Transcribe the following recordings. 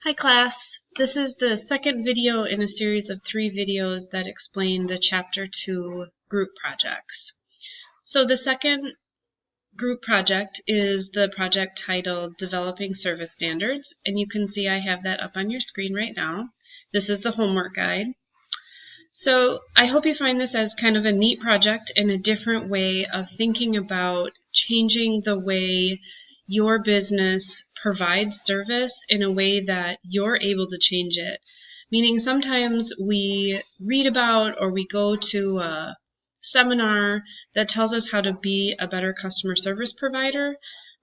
Hi class, this is the second video in a series of 3 videos that explain the Chapter 2 group projects. So the second group project is the project titled Developing Service Standards, and you can see I have that up on your screen right now. This is the homework guide. So I hope you find this as kind of a neat project and a different way of thinking about changing the way your business provides service in a way that you're able to change it. Meaning sometimes we read about or we go to a seminar that tells us how to be a better customer service provider,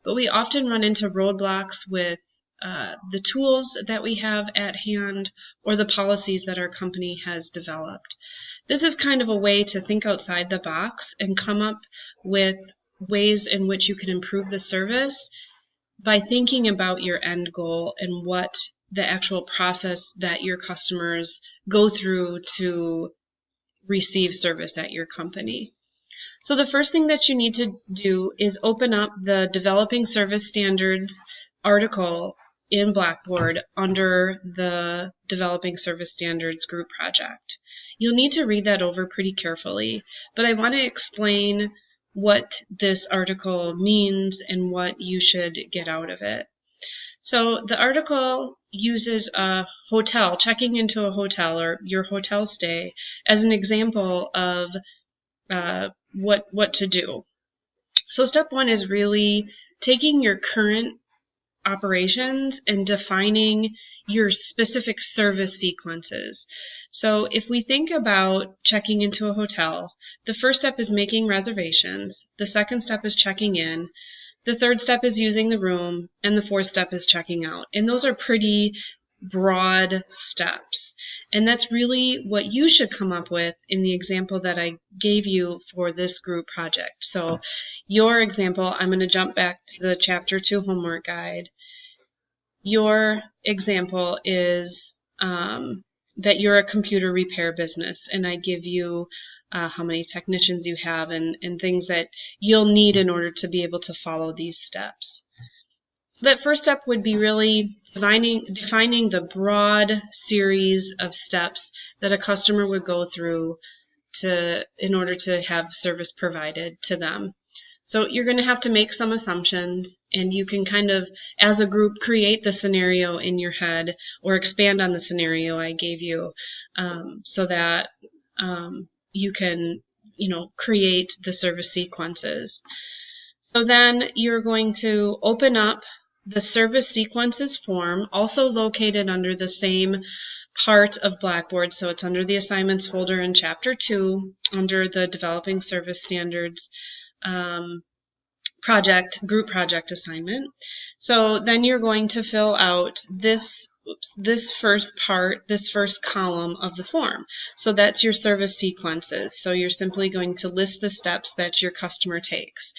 but we often run into roadblocks with the tools that we have at hand or the policies that our company has developed. This is kind of a way to think outside the box and come up with ways in which you can improve the service by thinking about your end goal and what the actual process that your customers go through to receive service at your company. So the first thing that you need to do is open up the Developing Service Standards article in Blackboard under the Developing Service Standards group project. You'll need to read that over pretty carefully, but I want to explain what this article means and what you should get out of it. So the article uses a hotel, checking into a hotel or your hotel stay as an example of what to do. So step 1 is really taking your current operations and defining your specific service sequences. So if we think about checking into a hotel, the first step is making reservations, the second step is checking in, the third step is using the room, and the fourth step is checking out. And those are pretty broad steps. And that's really what you should come up with in the example that I gave you for this group project. So your example, I'm going to jump back to the Chapter 2 homework guide. Your example is that you're a computer repair business, and I give you how many technicians you have and things that you'll need in order to be able to follow these steps. So that first step would be really defining the broad series of steps that a customer would go through in order to have service provided to them. So you're going to have to make some assumptions, and you can kind of, as a group, create the scenario in your head or expand on the scenario I gave you so that you can, create the service sequences. So then you're going to open up the service sequences form, also located under the same part of Blackboard. So it's under the assignments folder in Chapter 2, under the Developing Service Standards group project assignment. So then you're going to fill out this first column of the form. So that's your service sequences. So you're simply going to list the steps that your customer takes.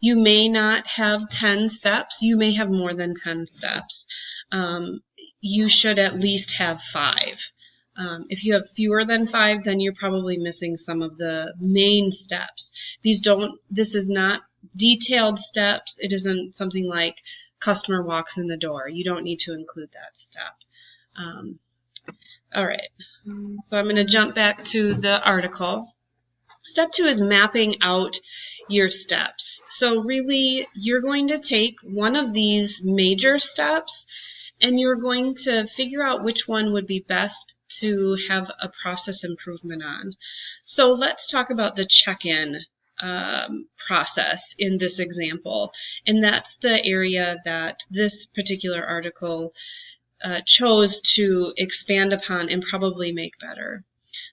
You may not have 10 steps. You may have more than 10 steps. You should at least have 5. If you have fewer than 5, then you're probably missing some of the main steps. This is not detailed steps. It isn't something like customer walks in the door. You don't need to include that step. All right, so I'm going to jump back to the article. Step 2 is mapping out your steps. So really, you're going to take one of these major steps and you're going to figure out which one would be best to have a process improvement on. So let's talk about the check-in process in this example, and that's the area that this particular article chose to expand upon and probably make better.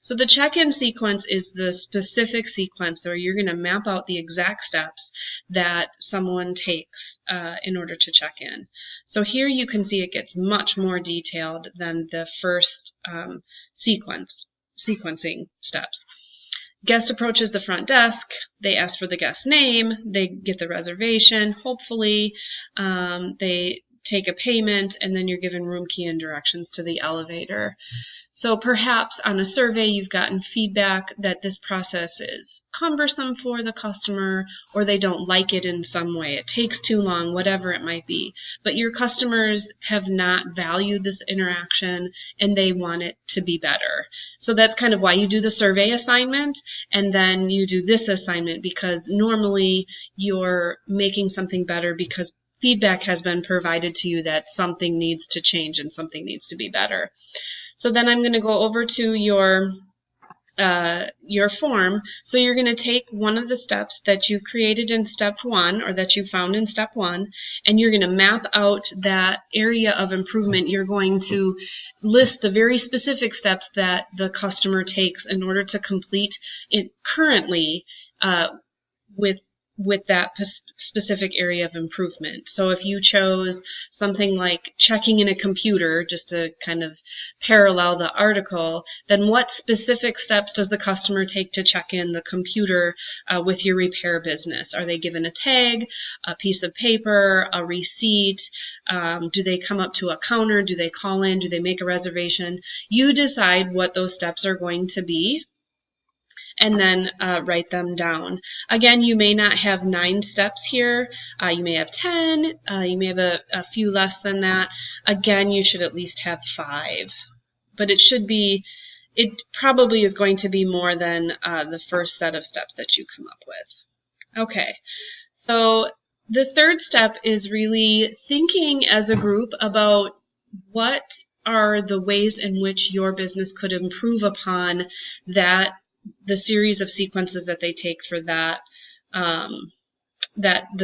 So the check-in sequence is the specific sequence where you're going to map out the exact steps that someone takes in order to check in. So here you can see it gets much more detailed than the first sequencing steps. Guest approaches the front desk, they ask for the guest name, they get the reservation, hopefully. They take a payment, and then you're given room key and directions to the elevator. So perhaps on a survey you've gotten feedback that this process is cumbersome for the customer, or they don't like it in some way. It takes too long, whatever it might be. But your customers have not valued this interaction and they want it to be better. So that's kind of why you do the survey assignment and then you do this assignment, because normally you're making something better because feedback has been provided to you that something needs to change and something needs to be better. So then I'm going to go over to your form. So you're going to take one of the steps that you've created in step 1 or that you found in step 1, and you're going to map out that area of improvement. You're going to list the very specific steps that the customer takes in order to complete it currently with that specific area of improvement. So if you chose something like checking in a computer, just to kind of parallel the article, then what specific steps does the customer take to check in the computer with your repair business? Are they given a tag, a piece of paper, a receipt? Do they come up to a counter? Do they call in? Do they make a reservation? You decide what those steps are going to be, and then write them down. Again, you may not have 9 steps here. You may have 10. You may have a few less than that. Again, you should at least have 5. But it probably is going to be more than the first set of steps that you come up with. Okay, so the third step is really thinking as a group about what are the ways in which your business could improve upon the series of sequences that they take for the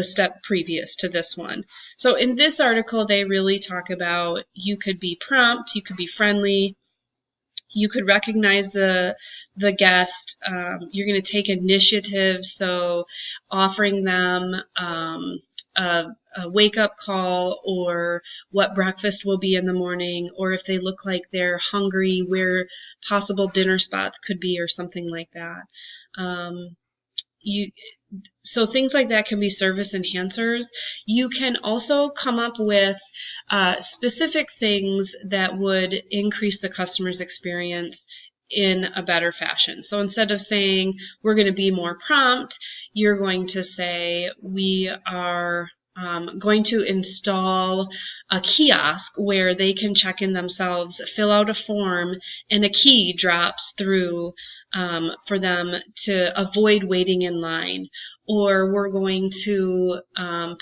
step previous to this one. So in this article, they really talk about you could be prompt, you could be friendly, you could recognize the guest, you're going to take initiative, so offering them a wake-up call, or what breakfast will be in the morning, or if they look like they're hungry, where possible dinner spots could be, or something like that. So things like that can be service enhancers. You can also come up with specific things that would increase the customer's experience in a better fashion. So instead of saying we're going to be more prompt, you're going to say we are going to install a kiosk where they can check in themselves, fill out a form, and a key drops through for them to avoid waiting in line. Or we're going to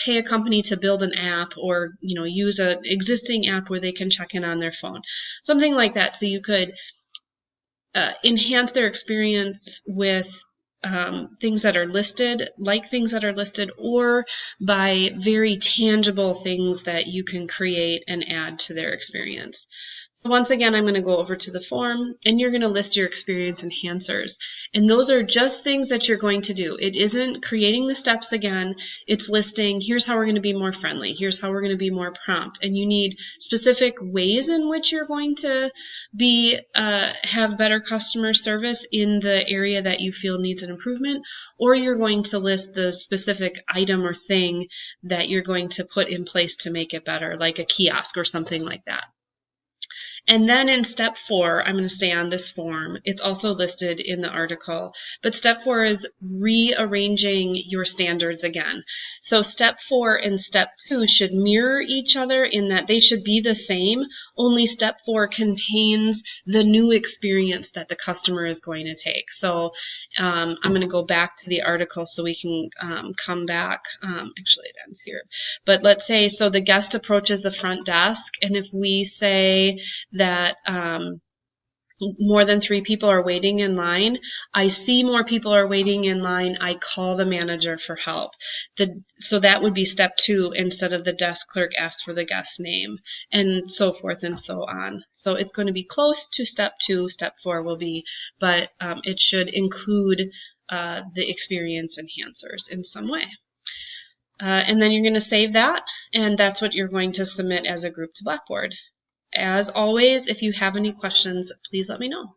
pay a company to build an app, or use an existing app where they can check in on their phone. Something like that. So you could enhance their experience with things that are listed, or by very tangible things that you can create and add to their experience. So once again, I'm going to go over to the form, and you're going to list your experience enhancers. And those are just things that you're going to do. It isn't creating the steps again. It's listing, here's how we're going to be more friendly. Here's how we're going to be more prompt. And you need specific ways in which you're going to have better customer service in the area that you feel needs an improvement, or you're going to list the specific item or thing that you're going to put in place to make it better, like a kiosk or something like that. And then in step 4, I'm going to stay on this form. It's also listed in the article. But step 4 is rearranging your standards again. So step 4 and step 2 should mirror each other in that they should be the same, only step 4 contains the new experience that the customer is going to take. So I'm going to go back to the article so we can come back. Actually, it ends here. But let's say, so the guest approaches the front desk, and if we say that more than 3 people are waiting in line, I see more people are waiting in line, I call the manager for help. So that would be step 2 instead of the desk clerk asks for the guest's name, and so forth and so on. So it's going to be close to step 2, step 4 will be, but it should include the experience enhancers in some way. And then you're going to save that, and that's what you're going to submit as a group to Blackboard. As always, if you have any questions, please let me know.